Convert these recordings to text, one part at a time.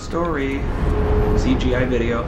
story. CGI video.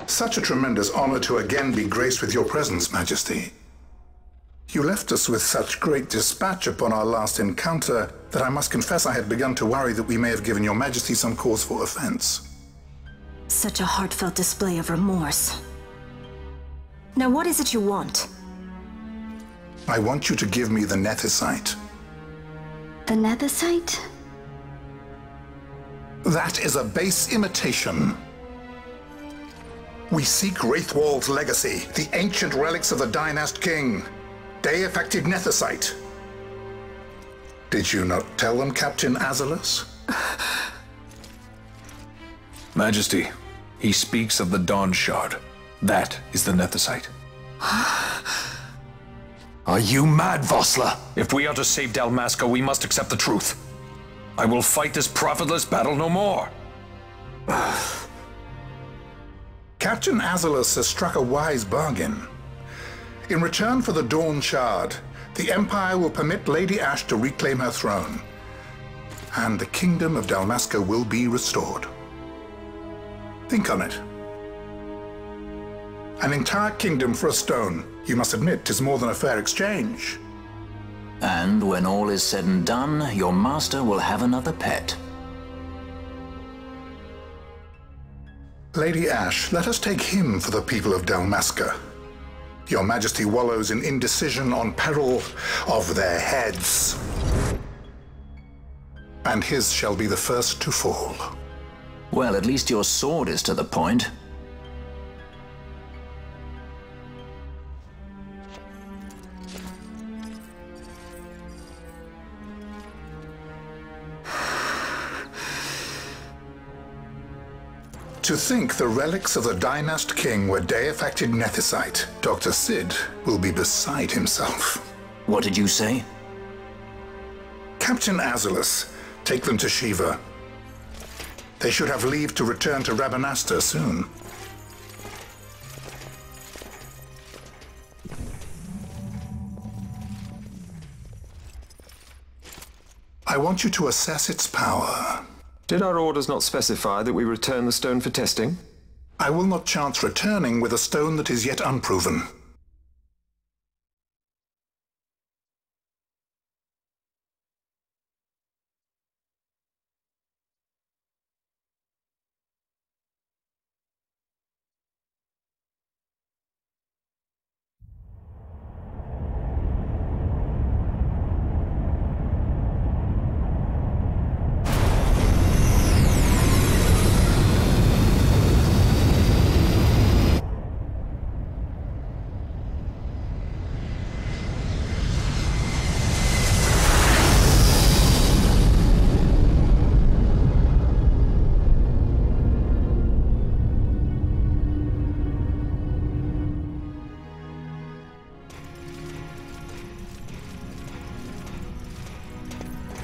Such a tremendous honor to again be graced with your presence, Majesty. You left us with such great dispatch upon our last encounter that I must confess I had begun to worry that we may have given your Majesty some cause for offense. Such a heartfelt display of remorse. Now what is it you want? I want you to give me the Nethicite. The Nethicite? That is a base imitation. We seek Raithwall's legacy, the ancient relics of the Dynast King. Day-affected Nethicite. Did you not tell them, Captain Azalus? Majesty, he speaks of the Dawn Shard. That is the Nethicite. Are you mad, Vossler? If we are to save Dalmasca, we must accept the truth. I will fight this profitless battle no more. Captain Azalus has struck a wise bargain. In return for the Dawn Shard, the Empire will permit Lady Ashe to reclaim her throne, and the Kingdom of Dalmasca will be restored. Think on it. An entire kingdom for a stone, you must admit, is more than a fair exchange. And when all is said and done, your master will have another pet. Lady Ashe, let us take him for the people of Dalmasca. Your Majesty wallows in indecision on peril of their heads. And his shall be the first to fall. Well, at least your sword is to the point. To think the relics of the Dynast King were day-affected Nethicite, Dr. Sid will be beside himself. What did you say? Captain Azalus, take them to Shiva. They should have leave to return to Rabanastre soon. I want you to assess its power. Did our orders not specify that we return the stone for testing? I will not chance returning with a stone that is yet unproven.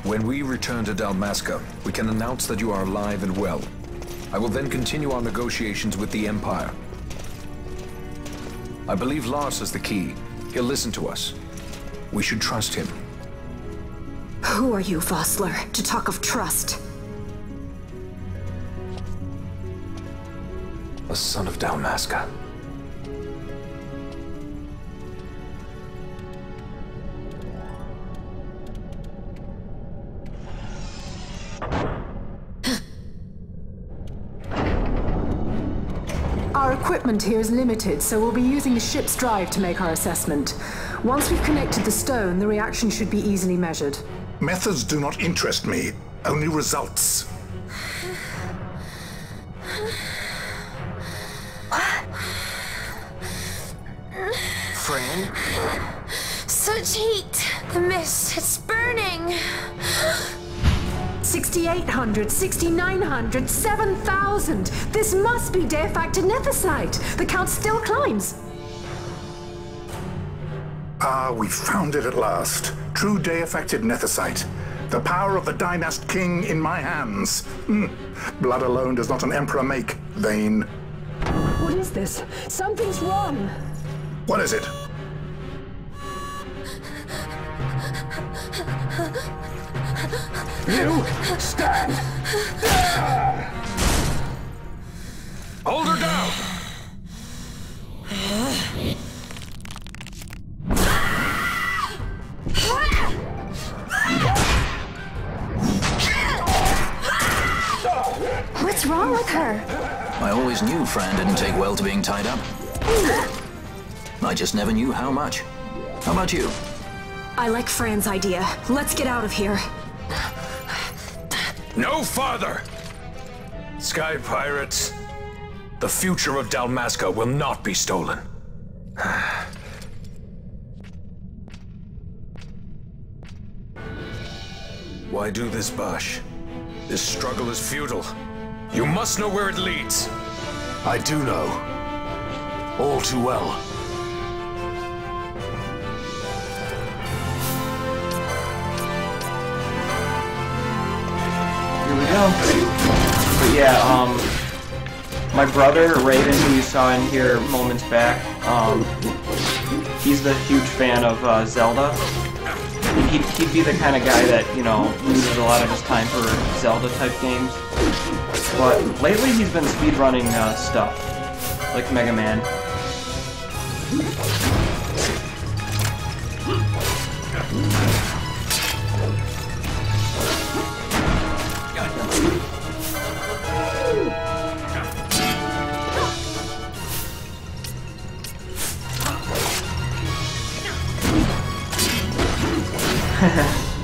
When we return to Dalmasca, we can announce that you are alive and well. I will then continue our negotiations with the Empire. I believe Lars has the key. He'll listen to us. We should trust him. Who are you, Vossler, to talk of trust? A son of Dalmasca. Our equipment here is limited, so we'll be using the ship's drive to make our assessment. Once we've connected the stone, the reaction should be easily measured. Methods do not interest me, only results. friend? Such heat. The mist, it's burning. 6,800, 6,900, 7,000. This must be deified nethicite. The count still climbs. Ah, we found it at last. True day-affected nethicite. The power of the Dynast King in my hands. Blood alone does not an emperor make, vain. What is this? Something's wrong. What is it? You stand there! Hold her down! What's wrong with her? I always knew Fran didn't take well to being tied up. I just never knew how much. How about you? I like Fran's idea. Let's get out of here. No farther! Sky Pirates, the future of Dalmasca will not be stolen. Why do this, Bash? This struggle is futile. You must know where it leads. I do know. All too well. Here we go. But yeah, my brother, Raven, who you saw in here moments back, he's the huge fan of Zelda. And he'd be the kind of guy that, you know, uses a lot of his time for Zelda-type games. But lately he's been speedrunning stuff, like Mega Man.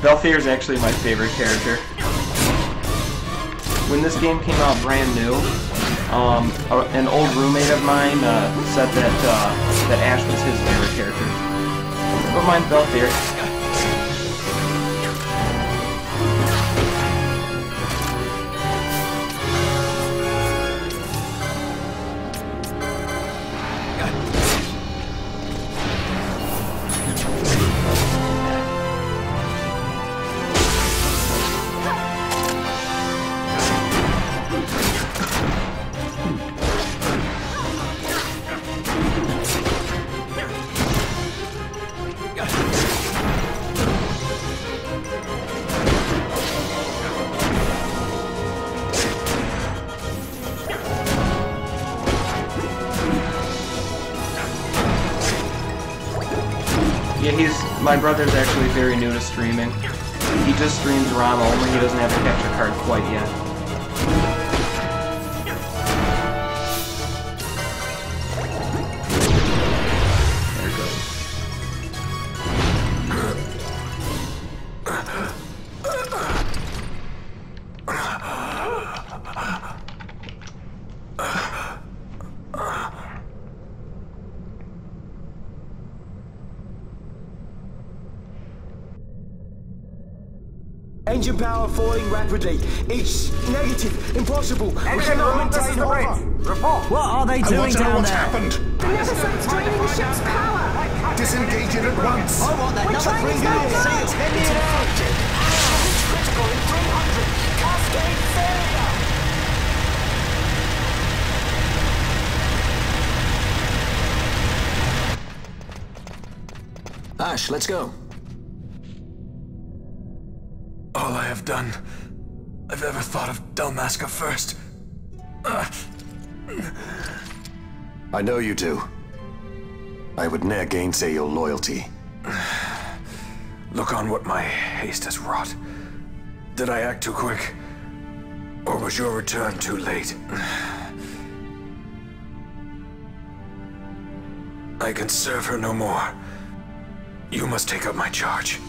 Belfier's is actually my favorite character. When this game came out brand new, an old roommate of mine said that Ash was his favorite character. But mine's Belfier. Yeah, my brother's actually very new to streaming. He just streams ROM only, he doesn't have a capture card quite yet. There it goes. Engine power falling rapidly. It's negative. Impossible. We cannot maintain order. Report. What are they doing down what's there? happened? The nethicite's draining the ship's power! Disengage it at once. I want that another 3 minutes. See it. Let me out. Critical in 300. Cascade failure. Ash, let's go. All I have done, I've ever thought of Dalmasca first. I know you do. I would ne'er gainsay your loyalty. Look on what my haste has wrought. Did I act too quick? Or was your return too late? I can serve her no more. You must take up my charge.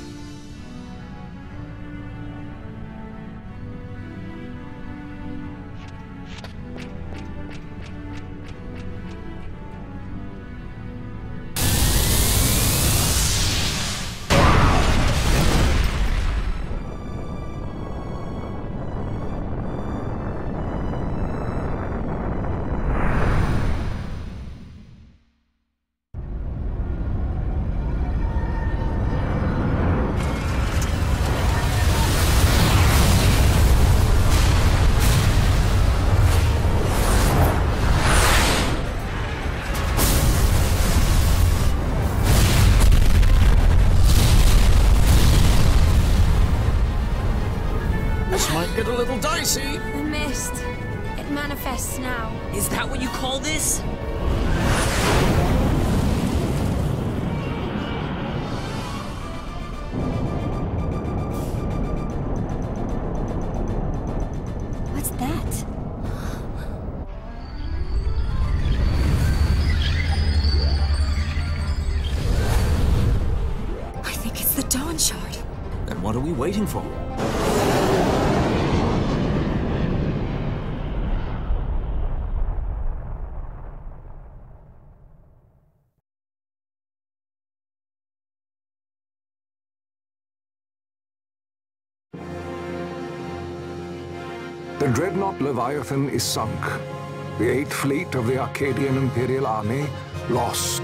get a little dicey. The mist. It manifests now. Is that what you call this? What's that? I think it's the Dawn Shard. Then what are we waiting for? The dreadnought Leviathan is sunk. The 8th Fleet of the Arcadian Imperial Army lost.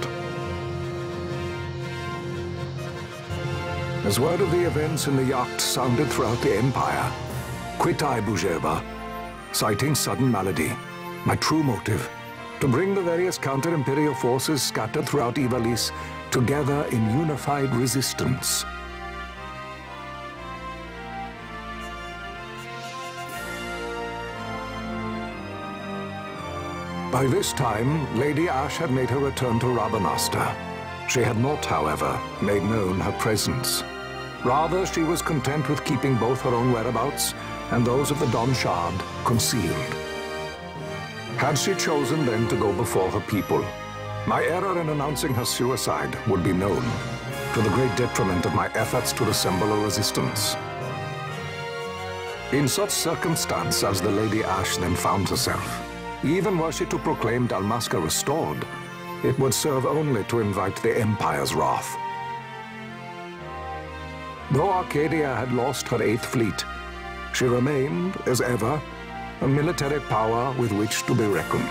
As word of the events in the yacht sounded throughout the Empire, quit I Bujeba, citing sudden malady. My true motive, to bring the various counter-imperial forces scattered throughout Ivalice together in unified resistance. By this time, Lady Ashe had made her return to Rabanastre. She had not, however, made known her presence. Rather, she was content with keeping both her own whereabouts and those of the Dawn Shard concealed. Had she chosen then to go before her people, my error in announcing her suicide would be known, to the great detriment of my efforts to assemble a resistance. In such circumstance as the Lady Ashe then found herself, even were she to proclaim Dalmasca restored, it would serve only to invite the Empire's wrath. Though Arcadia had lost her 8th Fleet, she remained, as ever, a military power with which to be reckoned.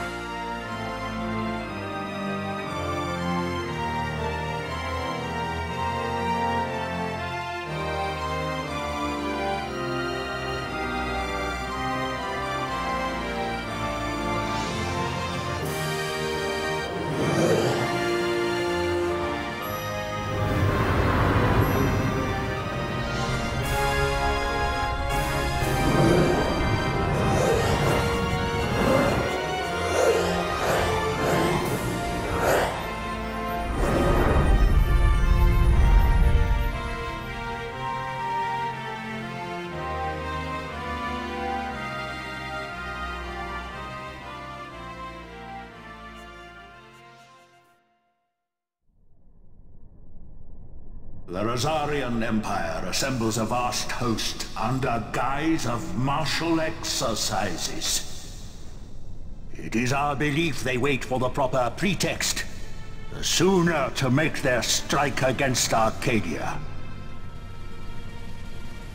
The Rosarian Empire assembles a vast host under guise of martial exercises. It is our belief they wait for the proper pretext, the sooner to make their strike against Arcadia.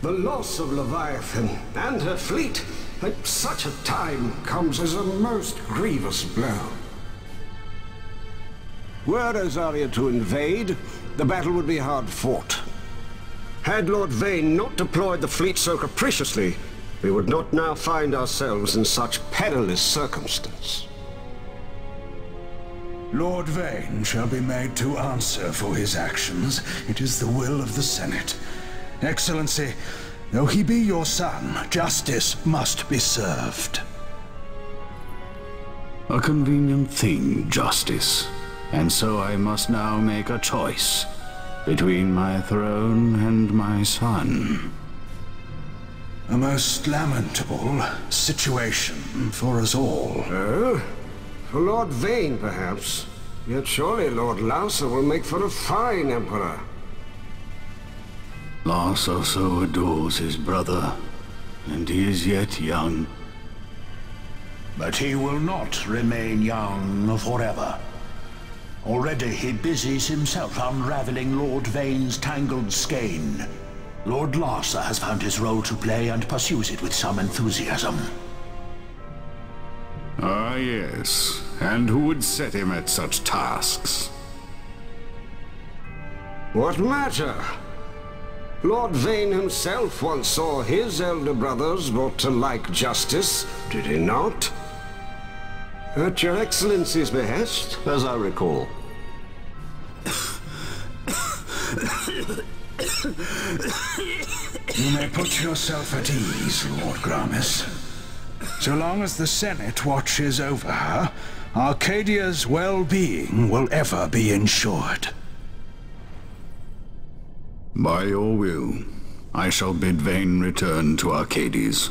The loss of Leviathan and her fleet at such a time comes as a most grievous blow. Were Rosaria to invade, the battle would be hard fought. Had Lord Vane not deployed the fleet so capriciously, we would not now find ourselves in such perilous circumstance. Lord Vane shall be made to answer for his actions. It is the will of the Senate. Excellency, though he be your son, justice must be served. A convenient thing, justice. And so I must now make a choice between my throne and my son. A most lamentable situation for us all. Oh? For Lord Vane, perhaps. Yet surely Lord Lauser will make for a fine emperor. Lauser so adores his brother, and he is yet young. But he will not remain young forever. Already he busies himself unraveling Lord Vane's tangled skein. Lord Larsa has found his role to play and pursues it with some enthusiasm. Ah, yes. And who would set him at such tasks? What matter? Lord Vane himself once saw his elder brothers brought to like justice, did he not? At your Excellency's behest, as I recall. You may put yourself at ease, Lord Gramis. So long as the Senate watches over her, Arcadia's well-being will ever be ensured. By your will, I shall bid Vayne return to Arcades.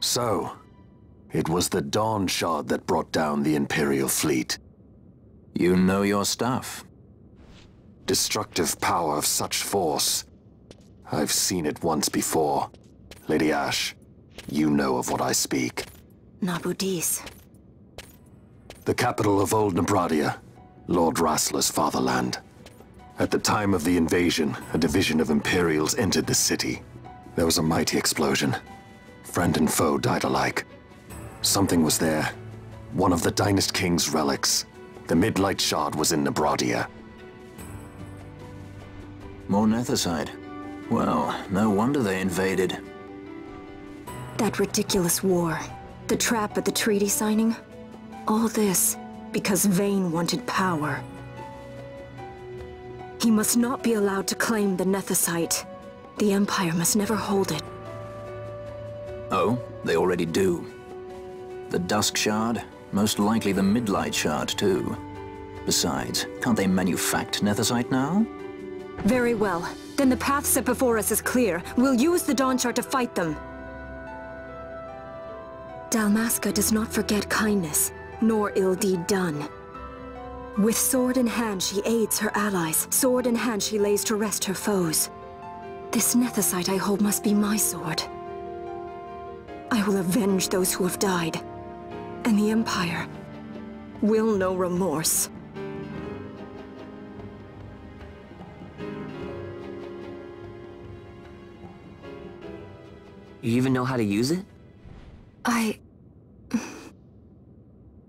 So, it was the Dawn Shard that brought down the Imperial fleet. You know your stuff. Destructive power of such force. I've seen it once before. Lady Ashe, you know of what I speak. Nabudis. The capital of Old Nebradia, Lord Rassler's fatherland. At the time of the invasion, a division of Imperials entered the city. There was a mighty explosion. Friend and foe died alike. Something was there. One of the Dynast King's relics. The Midlight Shard was in Nebradia. More Nethicite. Well, no wonder they invaded. That ridiculous war. The trap at the treaty signing. All this because Vayne wanted power. He must not be allowed to claim the Nethicite. The Empire must never hold it. Oh, they already do. The Dusk Shard, most likely the Midlight Shard too. Besides, can't they manufacture Nethicite now? Very well. Then the path set before us is clear. We'll use the Dawn Shard to fight them. Dalmasca does not forget kindness, nor ill deed done. With sword in hand, she aids her allies. Sword in hand, she lays to rest her foes. This Nethicite I hold must be my sword. I will avenge those who have died, and the Empire will know remorse. You even know how to use it?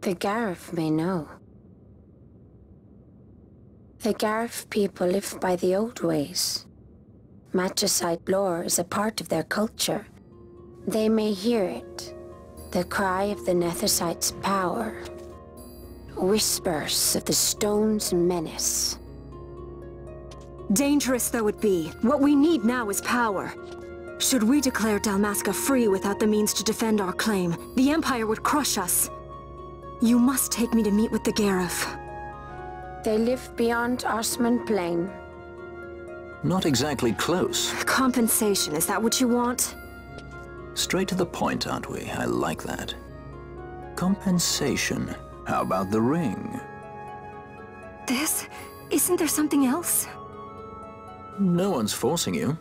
The Garif may know. The Garif people live by the old ways. Magicite lore is a part of their culture. They may hear it, the cry of the Nethicite's power. Whispers of the stone's menace. Dangerous though it be, what we need now is power. Should we declare Dalmasca free without the means to defend our claim, the Empire would crush us. You must take me to meet with the Garif. They live beyond Osman Plain. Not exactly close. Compensation, is that what you want? Straight to the point, aren't we? I like that. Compensation. How about the ring? This? Isn't there something else? No one's forcing you.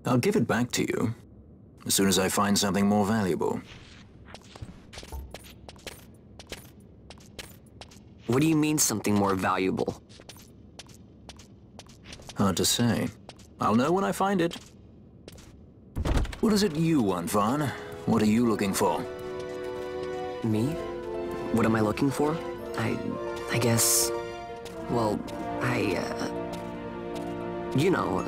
I'll give it back to you as soon as I find something more valuable. What do you mean something more valuable? Hard to say. I'll know when I find it. What is it you want, Vaughn? What are you looking for? Me? What am I looking for? I guess... Well, you know...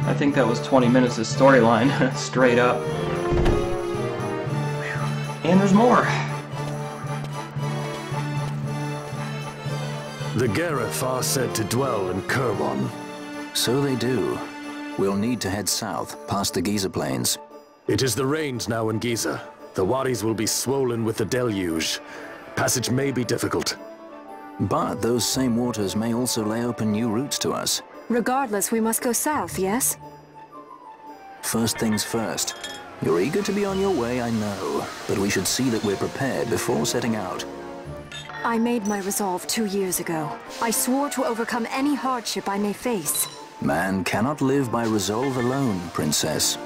I think that was 20 minutes of storyline, straight up. And there's more! The Gareth are said to dwell in Kerwan. So they do. We'll need to head south, past the Giza Plains. It is the rains now in Giza. The wadis will be swollen with the deluge. Passage may be difficult. But those same waters may also lay open new routes to us. Regardless, we must go south, yes? First things first. You're eager to be on your way, I know. But we should see that we're prepared before setting out. I made my resolve 2 years ago. I swore to overcome any hardship I may face. Man cannot live by resolve alone, Princess.